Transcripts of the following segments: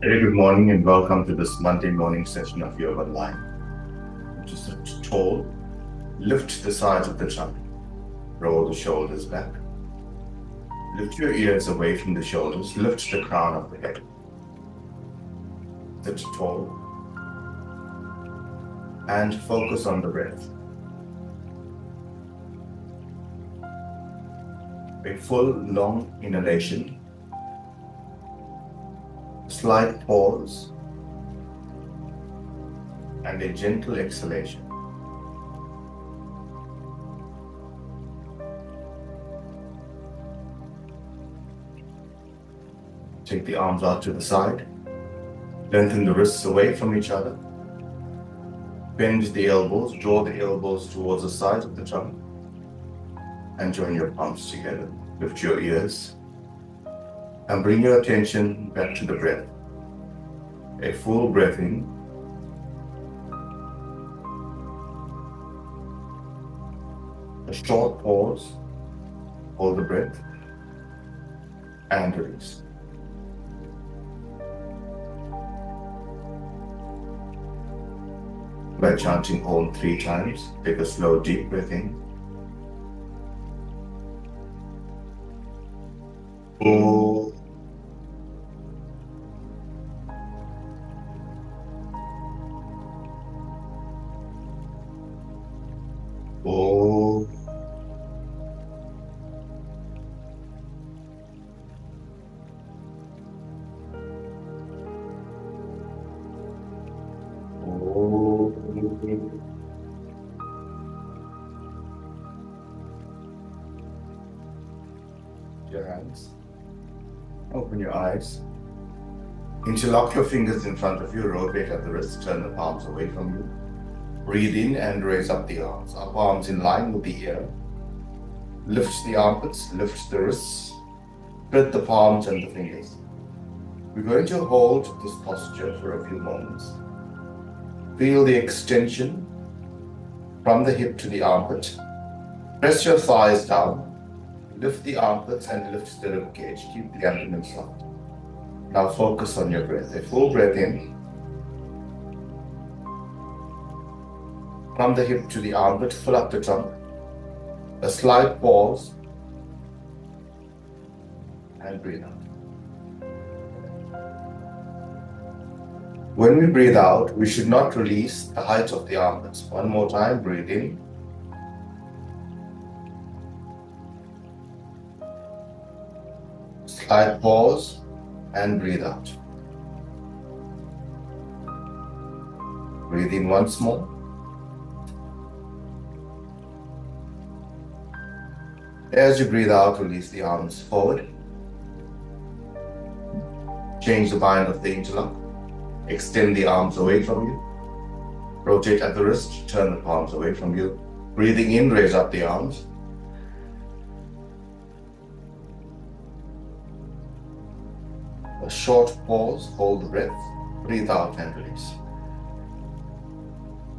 Very good morning and welcome to this Monday morning session of Yoga Online. Just sit tall, lift the sides of the trunk, roll the shoulders back, lift your ears away from the shoulders, lift the crown of the head. Sit tall and focus on the breath. A full long inhalation, slight pause, and a gentle exhalation. Take the arms out to the side, lengthen the wrists away from each other, bend the elbows, draw the elbows towards the sides of the trunk, and join your palms together. Lift your ears and bring your attention back to the breath. A full breath in, a short pause, hold the breath, and release. By chanting Om 3 times, take a slow deep breath in. Om. Om. Your hands. Open your eyes. Interlock your fingers in front of you, rotate at the wrist, turn the palms away from you. Breathe in and raise up the arms. Up arms in line with the ear. Lift the armpits, lift the wrists, spread the palms and the fingers. We're going to hold this posture for a few moments. Feel the extension from the hip to the armpit. Press your thighs down. Lift the armpits and lift the rib cage. Keep the abdomen soft. Now focus on your breath. A full breath in. From the hip to the armpit, fill up the trunk. A slight pause. And breathe out. When we breathe out, we should not release the height of the armpits. One more time, breathe in. Slight pause and breathe out. Breathe in once more. As you breathe out, release the arms forward. Change the bind of the interlock. Extend the arms away from you. Rotate at the wrist, turn the palms away from you. Breathing in, raise up the arms. A short pause, hold the breath, breathe out and release.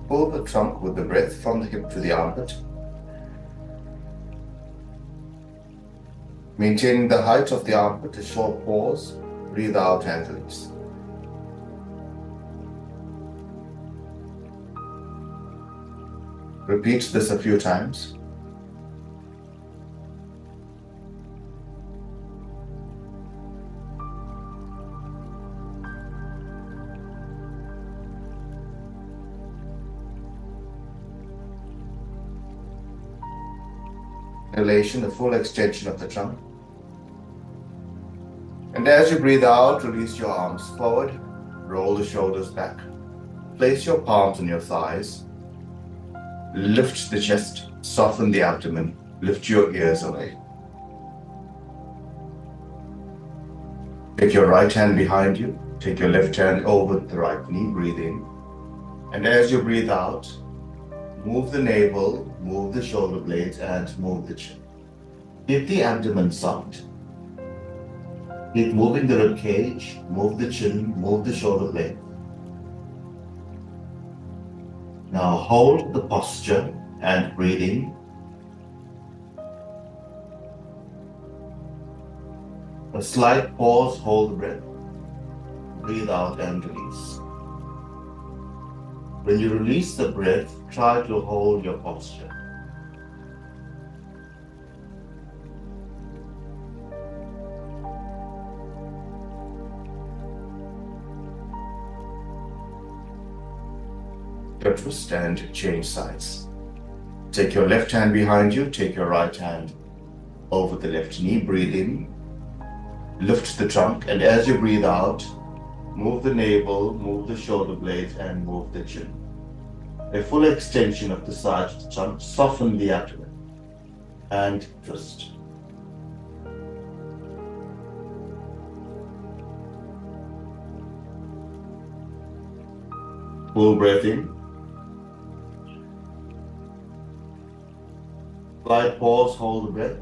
Pull the trunk with the breath from the hip to the armpit. Maintaining the height of the armpit, a short pause, breathe out and release. Repeat this a few times. Inhalation, the full extension of the trunk. And as you breathe out, release your arms forward, roll the shoulders back. Place your palms on your thighs. Lift the chest, soften the abdomen, lift your ears away. Take your right hand behind you, take your left hand over the right knee, breathe in. And as you breathe out, move the navel, move the shoulder blades, and move the chin. Keep the abdomen soft. Keep moving the rib cage, move the chin, move the shoulder blade. Now hold the posture and breathe in. A slight pause, hold the breath, breathe out and release. When you release the breath, try to hold your posture. Twist and change sides. Take your left hand behind you, take your right hand over the left knee, breathe in, lift the trunk, and as you breathe out, move the navel, move the shoulder blades, and move the chin. A full extension of the sides of the trunk, soften the abdomen, and twist. Full breath in. Slight pause, hold the breath.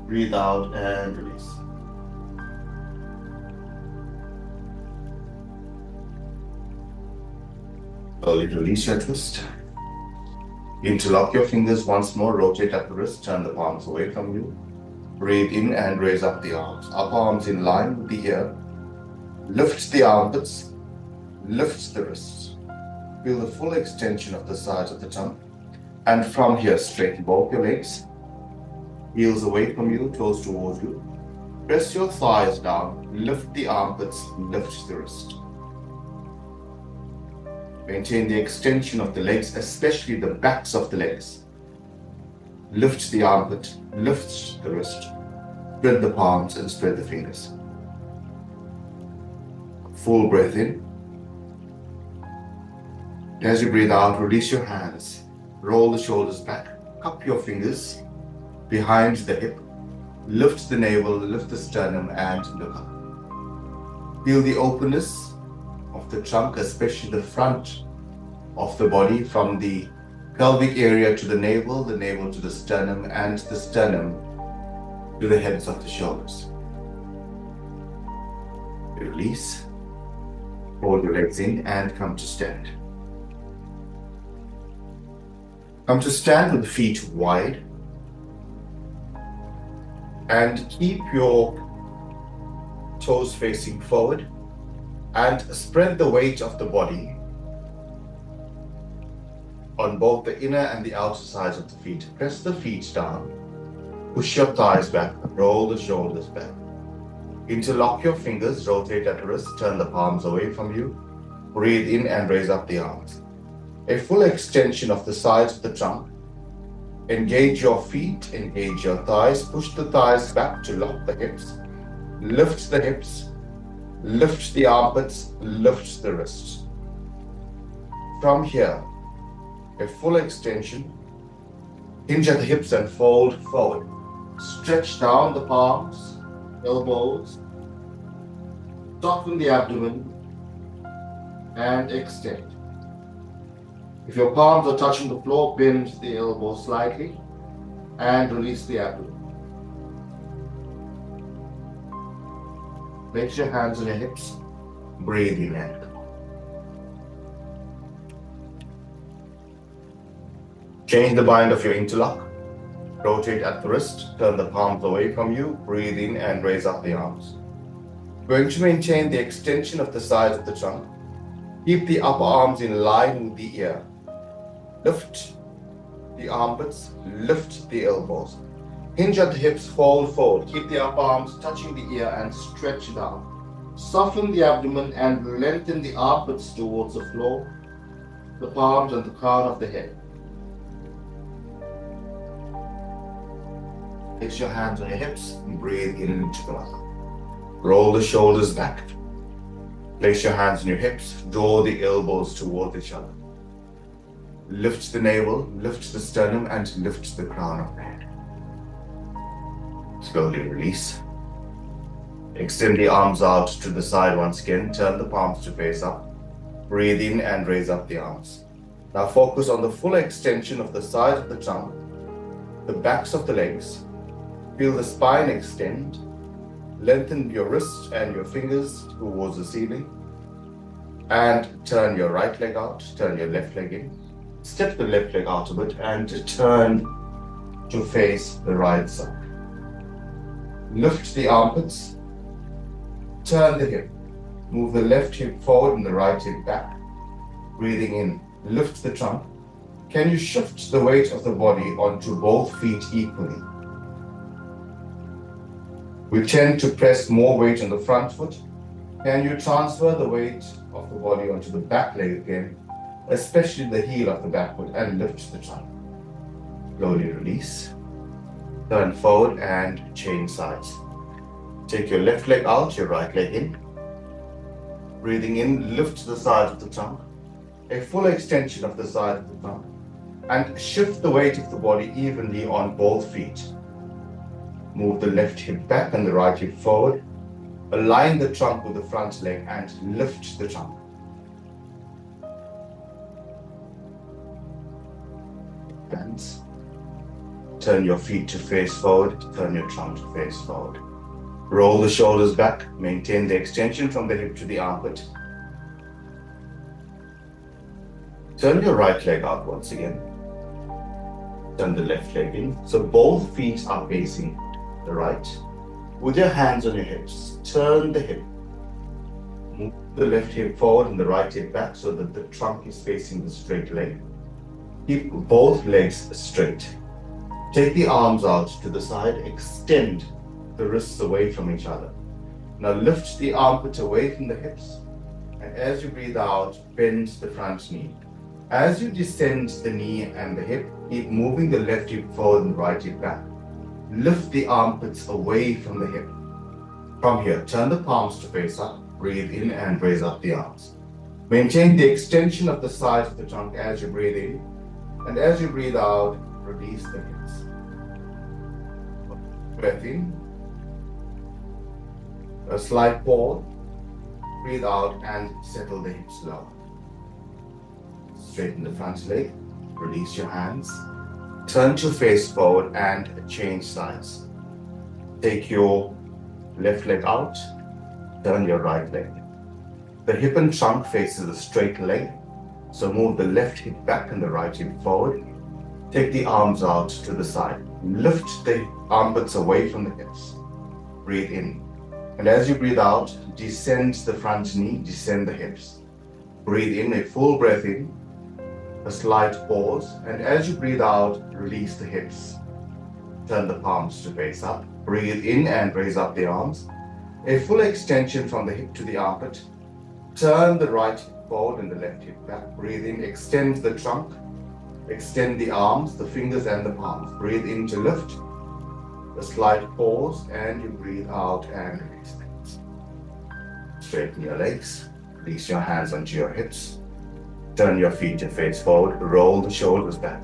Breathe out and release. Slowly release your twist. Interlock your fingers once more, rotate at the wrist, turn the palms away from you. Breathe in and raise up the arms. Upper arms in line with the ear. Lift the armpits, lift the wrists. Feel the full extension of the sides of the tongue. And from here, straighten both your legs. Heels away from you, toes towards you. Press your thighs down, lift the armpits, lift the wrist. Maintain the extension of the legs, especially the backs of the legs. Lift the armpit, lift the wrist. Spread the palms and spread the fingers. Full breath in. As you breathe out, release your hands. Roll the shoulders back. Cup your fingers behind the hip. Lift the navel, lift the sternum, and look up. Feel the openness of the trunk, especially the front of the body, from the pelvic area to the navel to the sternum, and the sternum to the heads of the shoulders. Release. Hold your legs in and come to stand. Come to stand with the feet wide and keep your toes facing forward and spread the weight of the body on both the inner and the outer sides of the feet. Press the feet down, push your thighs back, roll the shoulders back. Interlock your fingers, rotate at the wrist, turn the palms away from you. Breathe in and raise up the arms. A full extension of the sides of the trunk. Engage your feet, engage your thighs, push the thighs back to lock the hips. Lift the hips, lift the armpits, lift the wrists. From here, a full extension. Hinge at the hips and fold forward. Stretch down the palms, elbows. Soften the abdomen and extend. If your palms are touching the floor, bend the elbows slightly and release the abdomen. Place your hands on your hips. Breathe in and come. Change the bind of your interlock. Rotate at the wrist. Turn the palms away from you. Breathe in and raise up the arms. We're going to maintain the extension of the sides of the trunk. Keep the upper arms in line with the ear. Lift the armpits, lift the elbows. Hinge at the hips, fold forward. Keep the upper arms touching the ear and stretch down. Soften the abdomen and lengthen the armpits towards the floor, the palms and the crown of the head. Place your hands on your hips and breathe into the mouth. Roll the shoulders back. Place your hands on your hips, draw the elbows towards each other. Lift the navel, lift the sternum, and lift the crown of the head. Slowly release. Extend the arms out to the side once again. Turn the palms to face up. Breathe in and raise up the arms. Now focus on the full extension of the sides of the trunk, the backs of the legs. Feel the spine extend. Lengthen your wrists and your fingers towards the ceiling. And turn your right leg out, turn your left leg in. Step the left leg out a bit and turn to face the right side. lift the armpits, turn the hip, move the left hip forward and the right hip back. Breathing in, lift the trunk. Can you shift the weight of the body onto both feet equally? We tend to press more weight on the front foot. Can you transfer the weight of the body onto the back leg again, especially the heel of the back foot, and lift the trunk? Slowly release. Turn forward and change sides. Take your left leg out, your right leg in. Breathing in, lift the side of the trunk. A full extension of the side of the trunk. And shift the weight of the body evenly on both feet. Move the left hip back and the right hip forward. Align the trunk with the front leg and lift the trunk. Hands. Turn your feet to face forward, turn your trunk to face forward. Roll the shoulders back, maintain the extension from the hip to the armpit. Turn your right leg out once again. Turn the left leg in. So both feet are facing the right. With your hands on your hips, turn the hip. Move the left hip forward and the right hip back so that the trunk is facing the straight leg. Keep both legs straight. Take the arms out to the side, extend the wrists away from each other. Now lift the armpit away from the hips, and as you breathe out, bend the front knee. As you descend the knee and the hip, keep moving the left hip forward and right hip back. Lift the armpits away from the hip. From here, turn the palms to face up, breathe in and raise up the arms. Maintain the extension of the sides of the trunk as you breathe in, and as you breathe out, release the hips. Breath in. A slight pause. Breathe out and settle the hips lower. Straighten the front leg. Release your hands. Turn to face forward and change sides. Take your left leg out. Turn your right leg. The hip and trunk faces a straight leg. So move the left hip back and the right hip forward. Take the arms out to the side. Lift the armpits away from the hips. Breathe in. And as you breathe out, descend the front knee, descend the hips. Breathe in, a full breath in, a slight pause, and as you breathe out, release the hips. Turn the palms to face up. Breathe in and raise up the arms. A full extension from the hip to the armpit. Turn the right hip forward and the left hip back. Breathe in, extend the trunk. Extend the arms, the fingers and the palms. Breathe in to lift. A slight pause, and you breathe out and release things. Straighten your legs. Release your hands onto your hips. Turn your feet to face forward. Roll the shoulders back.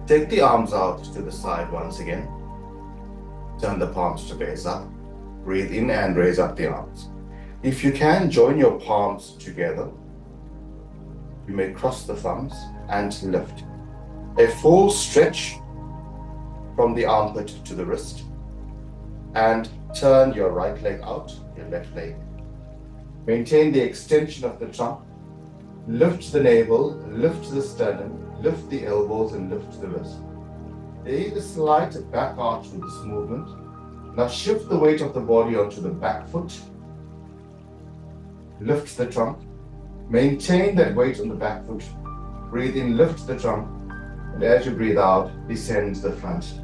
Take the arms out to the side once again. Turn the palms to face up. Breathe in and raise up the arms. If you can, join your palms together. You may cross the thumbs and lift. A full stretch from the armpit to the wrist. And turn your right leg out, your left leg. Maintain the extension of the trunk. Lift the navel, lift the sternum, lift the elbows and lift the wrist. There is a slight back arch with this movement. Now shift the weight of the body onto the back foot. Lift the trunk. Maintain that weight on the back foot. Breathe in, lift the trunk. And as you breathe out, descend the front.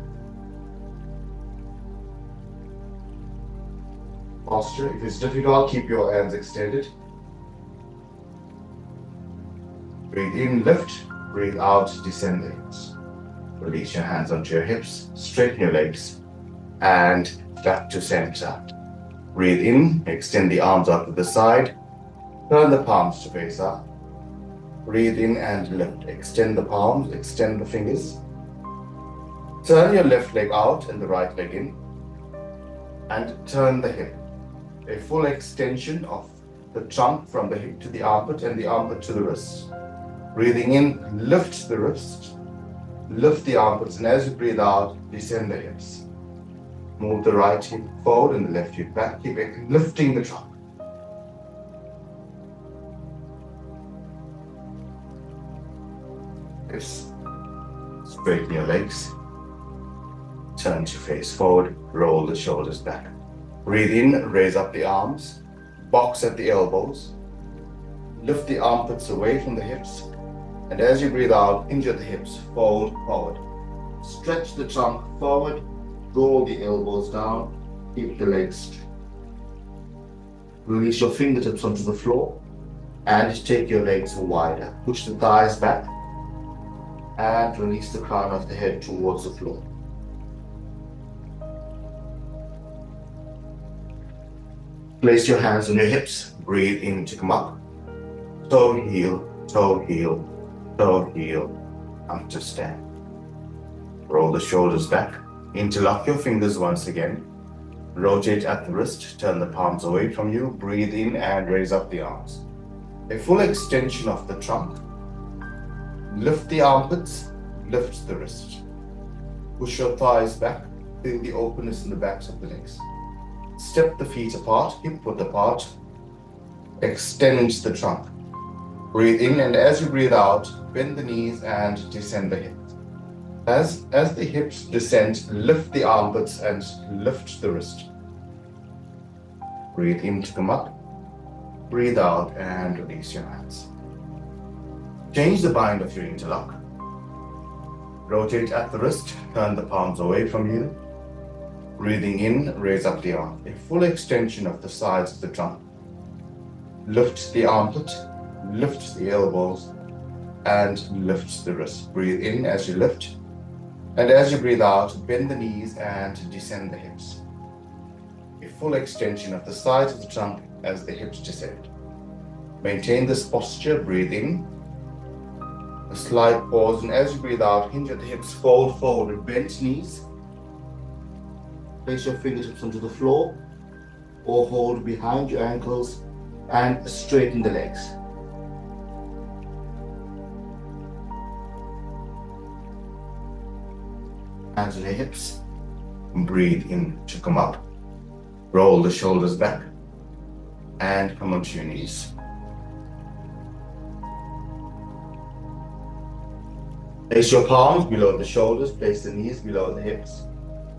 Posture. If it's difficult, keep your hands extended. Breathe in, lift. Breathe out, descend the hips. Release your hands onto your hips. Straighten your legs. And back to center. Breathe in, extend the arms out to the side. Turn the palms to face up. Breathe in and lift. Extend the palms, extend the fingers. Turn your left leg out and the right leg in. And turn the hip. A full extension of the trunk from the hip to the armpit and the armpit to the wrist. Breathing in, lift the wrist. Lift the armpits, and as you breathe out, descend the hips. Move the right hip forward and the left hip back. Keep lifting the trunk. Yes. Straighten your legs. turn to face forward, roll the shoulders back. Breathe in, raise up the arms, box at the elbows, lift the armpits away from the hips, and as you breathe out, injure the hips, fold forward. Stretch the trunk forward, roll the elbows down, keep the legs straight. Release your fingertips onto the floor and take your legs wider. Push the thighs back and release the crown of the head towards the floor. Place your hands on your hips, breathe in to come up. Toe heel, toe heel, toe heel, up to stand. Roll the shoulders back, interlock your fingers once again. Rotate at the wrist, turn the palms away from you, breathe in and raise up the arms. A full extension of the trunk. Lift the armpits, lift the wrist. Push your thighs back, feel the openness in the backs of the legs. Step the feet apart, hip width apart. Extend the trunk. Breathe in, and as you breathe out, bend the knees and descend the hips. As the hips descend, lift the armpits and lift the wrist. Breathe in to come up. Breathe out and release your hands. Change the bind of your interlock. Rotate at the wrist, turn the palms away from you. Breathing in, raise up the arm. A full extension of the sides of the trunk. Lift the armpit, lift the elbows, and lift the wrist. Breathe in as you lift. And as you breathe out, bend the knees and descend the hips. A full extension of the sides of the trunk as the hips descend. Maintain this posture, breathe in. A slight pause, and as you breathe out, hinge at the hips, fold forward with bent knees. Place your fingertips onto the floor or hold behind your ankles and straighten the legs. Hands on your hips. Breathe in to come up. Roll the shoulders back and come onto your knees. Place your palms below the shoulders, place the knees below the hips.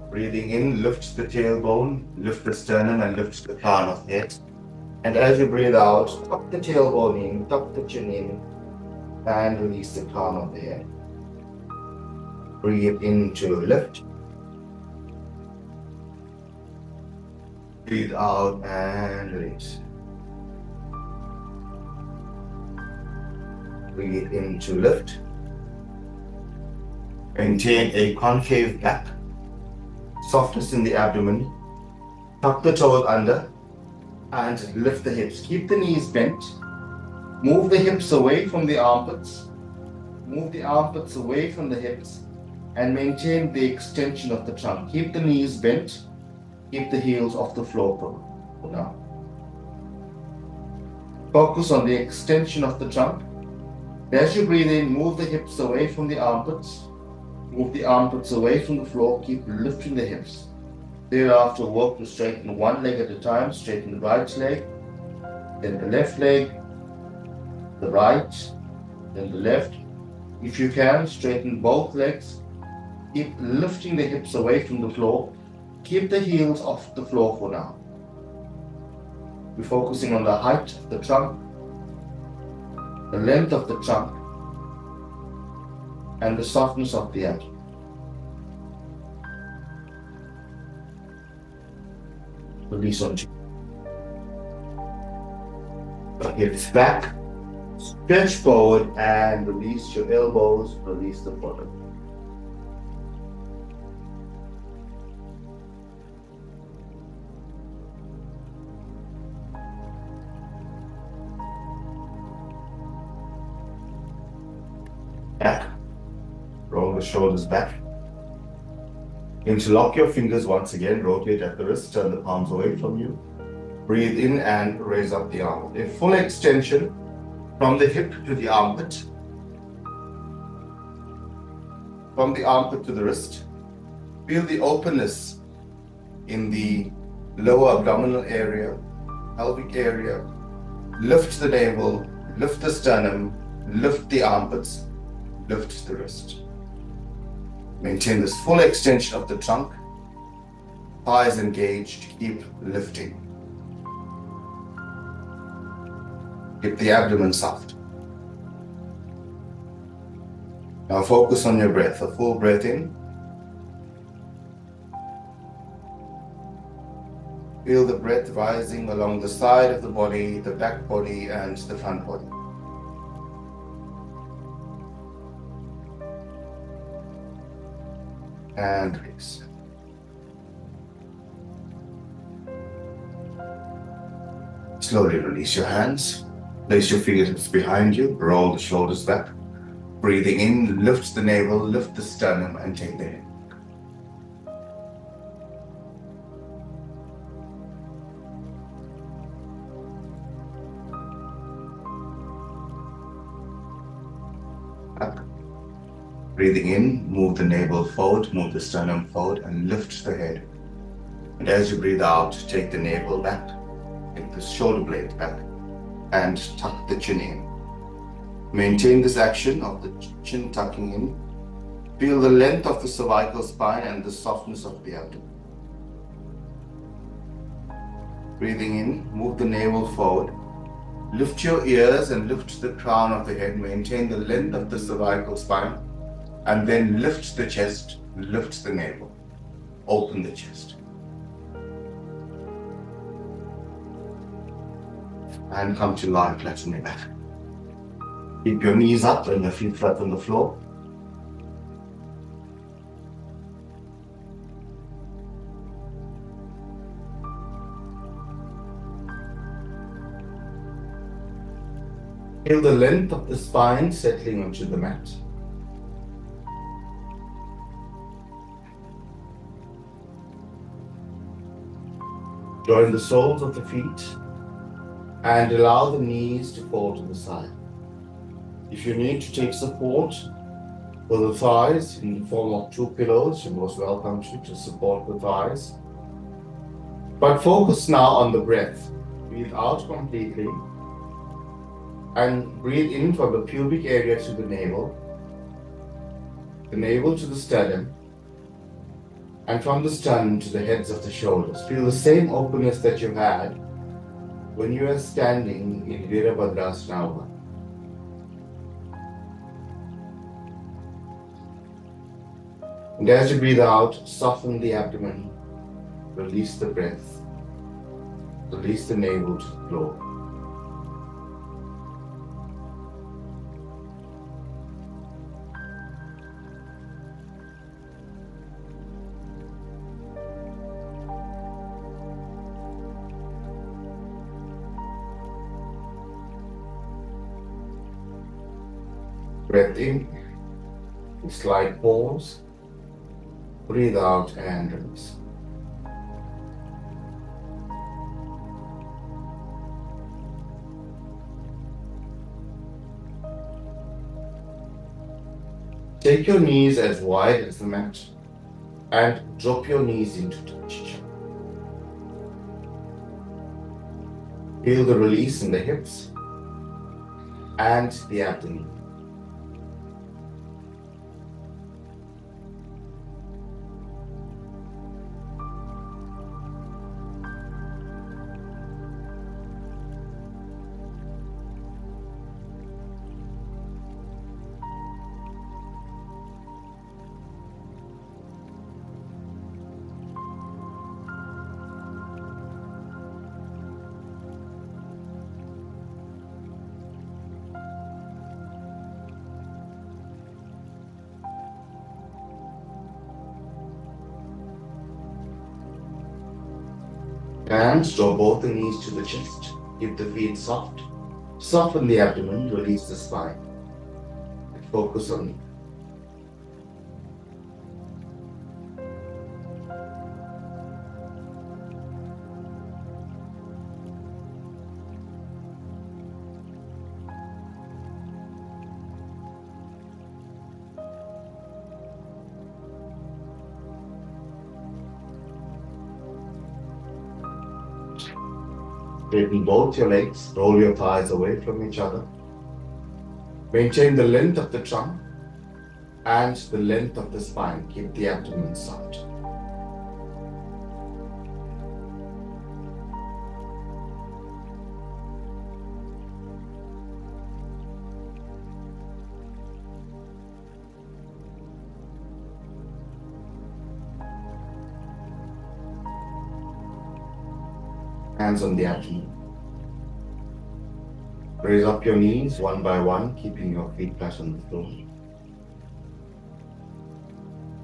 Breathing in, lift the tailbone, lift the sternum, and lift the crown of the head. And as you breathe out, tuck the tailbone in, tuck the chin in, and release the crown of the head. Breathe in to lift. Breathe out and release. Breathe in to lift. Maintain a concave back. Softness in the abdomen. Tuck the toes under and lift the hips. Keep the knees bent. Move the hips away from the armpits. Move the armpits away from the hips and maintain the extension of the trunk. Keep the knees bent. Keep the heels off the floor for now. Focus on the extension of the trunk. As you breathe in, move the hips away from the armpits. Move the armpits away from the floor. Keep lifting the hips. Thereafter, work to straighten one leg at a time. Straighten the right leg, then the left leg, the right, then the left. If you can, straighten both legs. Keep lifting the hips away from the floor. Keep the heels off the floor for now. We're focusing on the height of the trunk, the length of the trunk, and the softness of the abdomen. Release onto hips back, stretch forward and release your elbows, release the bottom. Back. Roll the shoulders back. Interlock your fingers once again. Rotate at the wrist. Turn the palms away from you. Breathe in and raise up the arm. A full extension from the hip to the armpit. From the armpit to the wrist. Feel the openness in the lower abdominal area, pelvic area. Lift the navel, lift the sternum, lift the armpits, lift the wrist. Maintain this full extension of the trunk. Thighs engaged, keep lifting. Keep the abdomen soft. Now focus on your breath, a full breath in. Feel the breath rising along the side of the body, the back body, and the front body. And release. Slowly release your hands. Place your fingertips behind you. Roll the shoulders back. Breathing in, lift the navel, lift the sternum, and take the head. Up. Breathing in, move the navel forward, move the sternum forward, and lift the head. And as you breathe out, take the navel back, take the shoulder blade back, and tuck the chin in. Maintain this action of the chin tucking in. Feel the length of the cervical spine and the softness of the abdomen. Breathing in, move the navel forward. Lift your ears and lift the crown of the head. Maintain the length of the cervical spine. And then lift the chest, lift the navel. Open the chest. And come to lie flat on your back. Keep your knees up and your feet flat on the floor. Feel the length of the spine settling onto the mat. Join the soles of the feet and allow the knees to fall to the side. If you need to take support for the thighs in the form of 2 pillows, you're most welcome to support the thighs. But focus now on the breath. Breathe out completely and breathe in from the pubic area to the navel to the sternum, and from the sternum to the heads of the shoulders. Feel the same openness that you had when you were standing in Virabhadrasana. And as you breathe out, soften the abdomen, release the breath, release the navel to the floor. Breath in, slight pause. Breathe out and release. Take your knees as wide as the mat and drop your knees into touch. Feel the release in the hips and the abdomen. And draw both the knees to the chest. Keep the feet soft. Soften the abdomen, release the spine. And focus on straighten both your legs, roll your thighs away from each other. Maintain the length of the trunk. and the length of the spine. Keep the abdomen soft. Hands on the abdomen. Raise up your knees one by one, keeping your feet flat on the floor.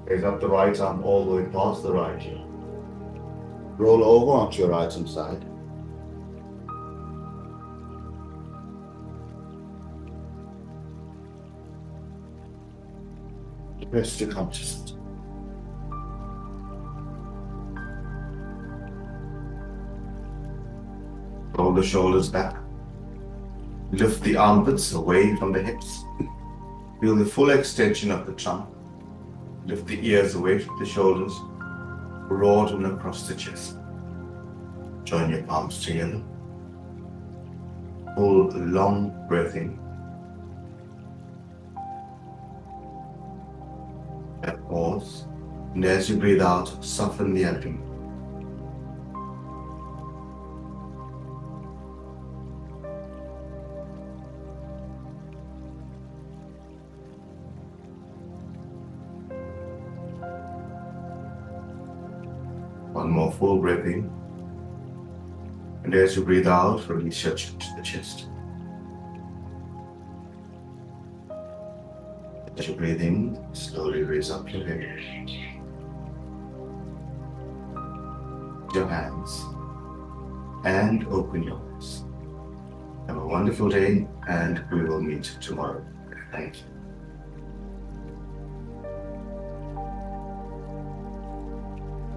Raise up the right arm all the way past the right ear. Roll over onto your right hand side. Press to come to sit. Roll the shoulders back. Lift the armpits away from the hips. Feel the full extension of the trunk. Lift the ears away from the shoulders. Broaden across the chest. Join your palms together. Pull a long breath in. And pause. And as you breathe out, soften the abdomen. One more full breath in. And as you breathe out, release your chin to the chest. As you breathe in, slowly raise up your head. Your hands and open your eyes. Have a wonderful day, and we will meet tomorrow. Thank you.